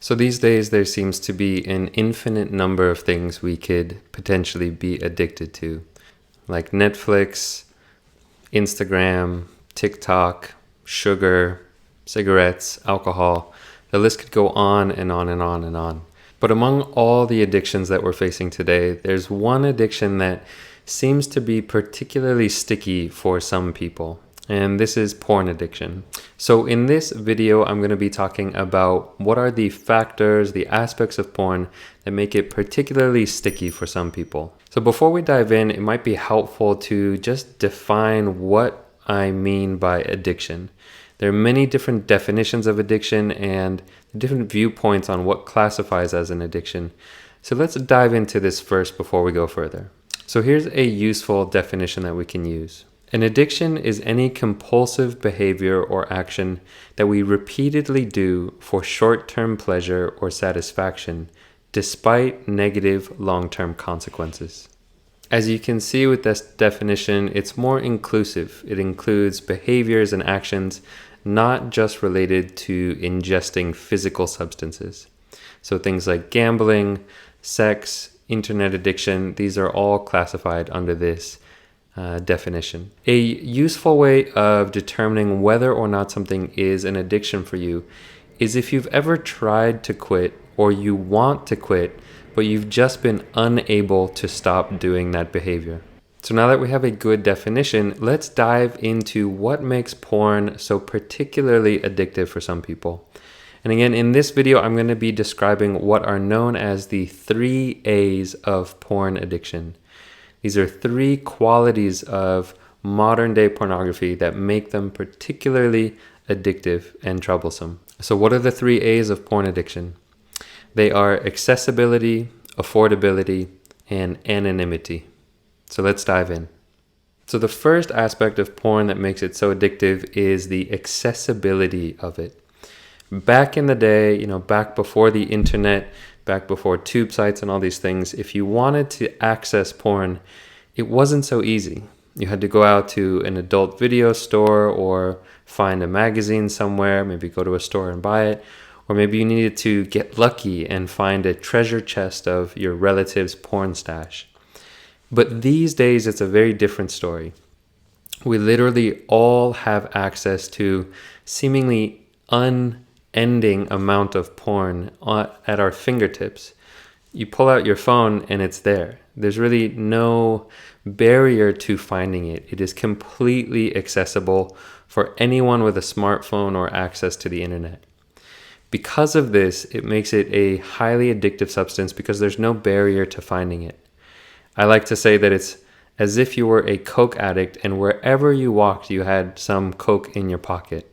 So these days, there seems to be an infinite number of things we could potentially be addicted to, like Netflix, Instagram, TikTok, sugar, cigarettes, alcohol. The list could go on and on and on and on. But among all the addictions that we're facing today, there's one addiction that seems to be particularly sticky for some people, and this is porn addiction. So in this video, I'm going to be talking about what are the factors, the aspects of porn that make it particularly sticky for some people. So before we dive in, it might be helpful to just define what I mean by addiction. There are many different definitions of addiction and different viewpoints on what classifies as an addiction. So let's dive into this first before we go further. So here's a useful definition that we can use. An addiction is any compulsive behavior or action that we repeatedly do for short-term pleasure or satisfaction, despite negative long-term consequences. As you can see with this definition, it's more inclusive. It includes behaviors and actions not just related to ingesting physical substances. So things like gambling, sex, internet addiction, these are all classified under this definition. A useful way of determining whether or not something is an addiction for you is if you've ever tried to quit or you want to quit, but you've just been unable to stop doing that behavior. So now that we have a good definition, let's dive into what makes porn so particularly addictive for some people. And again, in this video, I'm going to be describing what are known as the 3 A's of porn addiction. These are 3 qualities of modern day pornography that make them particularly addictive and troublesome. So what are the 3 A's of porn addiction? They are accessibility, affordability, and anonymity. So let's dive in. So the first aspect of porn that makes it so addictive is the accessibility of it. Back in the day, back before the internet, back before tube sites and all these things, if you wanted to access porn, it wasn't so easy. You had to go out to an adult video store or find a magazine somewhere, maybe go to a store and buy it, or maybe you needed to get lucky and find a treasure chest of your relative's porn stash. But these days, it's a very different story. We literally all have access to seemingly unending amount of porn at our fingertips. You pull out your phone and it's there. There's really no barrier to finding it. It is completely accessible for anyone with a smartphone or access to the internet. Because of this, it makes it a highly addictive substance because there's no barrier to finding it. I like to say that it's as if you were a Coke addict and wherever you walked, you had some Coke in your pocket.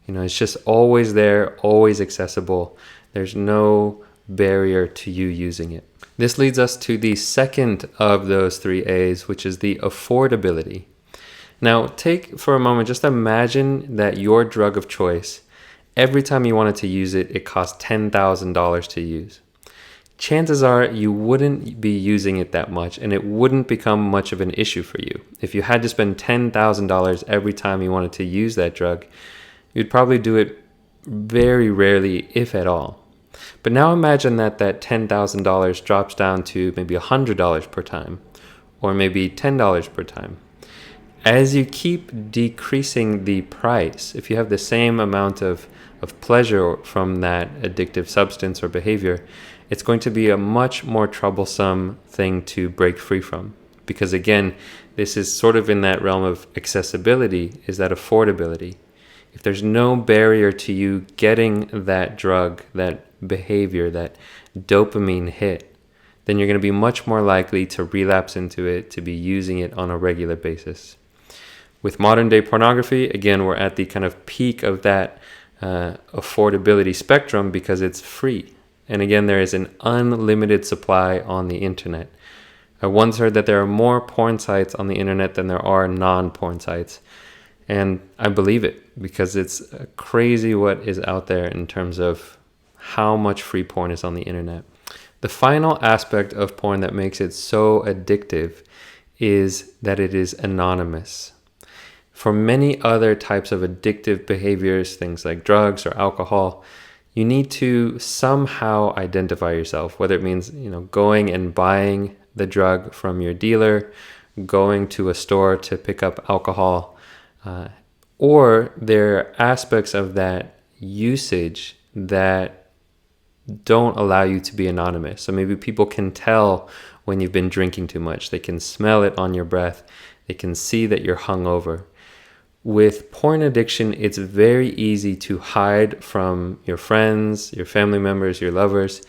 It's just always there, always accessible. There's no barrier to you using it. This leads us to the second of those 3 A's, which is the affordability. Now, take for a moment, just imagine that your drug of choice, every time you wanted to use it, it cost $10,000 to use. Chances are you wouldn't be using it that much and it wouldn't become much of an issue for you. If you had to spend $10,000 every time you wanted to use that drug, you'd probably do it very rarely, if at all. But now imagine that $10,000 drops down to maybe $100 per time, or maybe $10 per time. As you keep decreasing the price, if you have the same amount of pleasure from that addictive substance or behavior, it's going to be a much more troublesome thing to break free from. Because again, this is sort of in that realm of accessibility, is that affordability. If there's no barrier to you getting that drug, that behavior, that dopamine hit, then you're going to be much more likely to relapse into it, to be using it on a regular basis. With modern day pornography, again, we're at the kind of peak of that affordability spectrum because it's free. And again, there is an unlimited supply on the internet. I once heard that there are more porn sites on the internet than there are non-porn sites. And I believe it because it's crazy what is out there in terms of how much free porn is on the internet. The final aspect of porn that makes it so addictive is that it is anonymous. For many other types of addictive behaviors, things like drugs or alcohol, you need to somehow identify yourself, whether it means, going and buying the drug from your dealer, going to a store to pick up alcohol, or there are aspects of that usage that don't allow you to be anonymous. So maybe people can tell when you've been drinking too much. They can smell it on your breath. They can see that you're hungover. With porn addiction, it's very easy to hide from your friends, your family members, your lovers,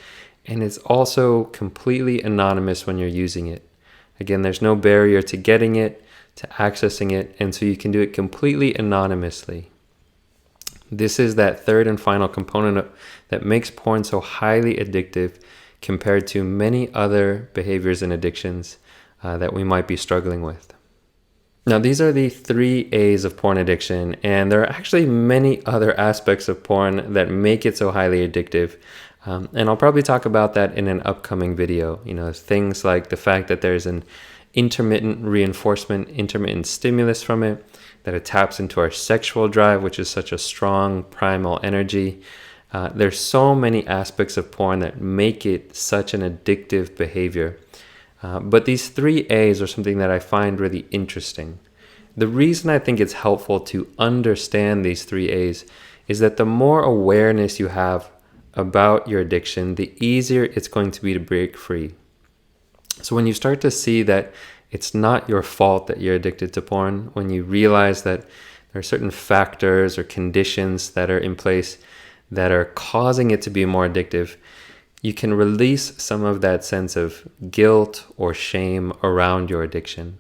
and it's also completely anonymous when you're using it. Again, there's no barrier to getting it, to accessing it, and so you can do it completely anonymously. This is that third and final component that makes porn so highly addictive compared to many other behaviors and addictions that we might be struggling with. Now, these are the 3 A's of porn addiction, and there are actually many other aspects of porn that make it so highly addictive. And I'll probably talk about that in an upcoming video. Things like the fact that there's an intermittent reinforcement, intermittent stimulus from it, that it taps into our sexual drive, which is such a strong primal energy. There's so many aspects of porn that make it such an addictive behavior. But these 3 A's are something that I find really interesting. The reason I think it's helpful to understand these 3 A's is that the more awareness you have about your addiction, the easier it's going to be to break free. So when you start to see that it's not your fault that you're addicted to porn, when you realize that there are certain factors or conditions that are in place that are causing it to be more addictive, you can release some of that sense of guilt or shame around your addiction.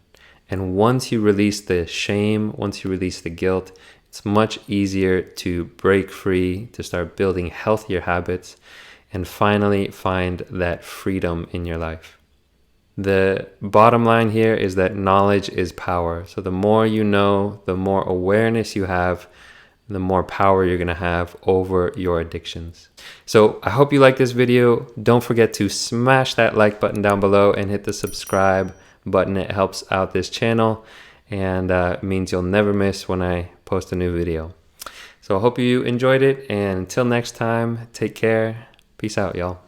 And once you release the shame, once you release the guilt, it's much easier to break free, to start building healthier habits, and finally find that freedom in your life. The bottom line here is that knowledge is power. So the more you know, the more awareness you have, the more power you're going to have over your addictions. So I hope you like this video. Don't forget to smash that like button down below and hit the subscribe button. It helps out this channel and means you'll never miss when I post a new video. So I hope you enjoyed it, and until next time, take care. Peace out, y'all.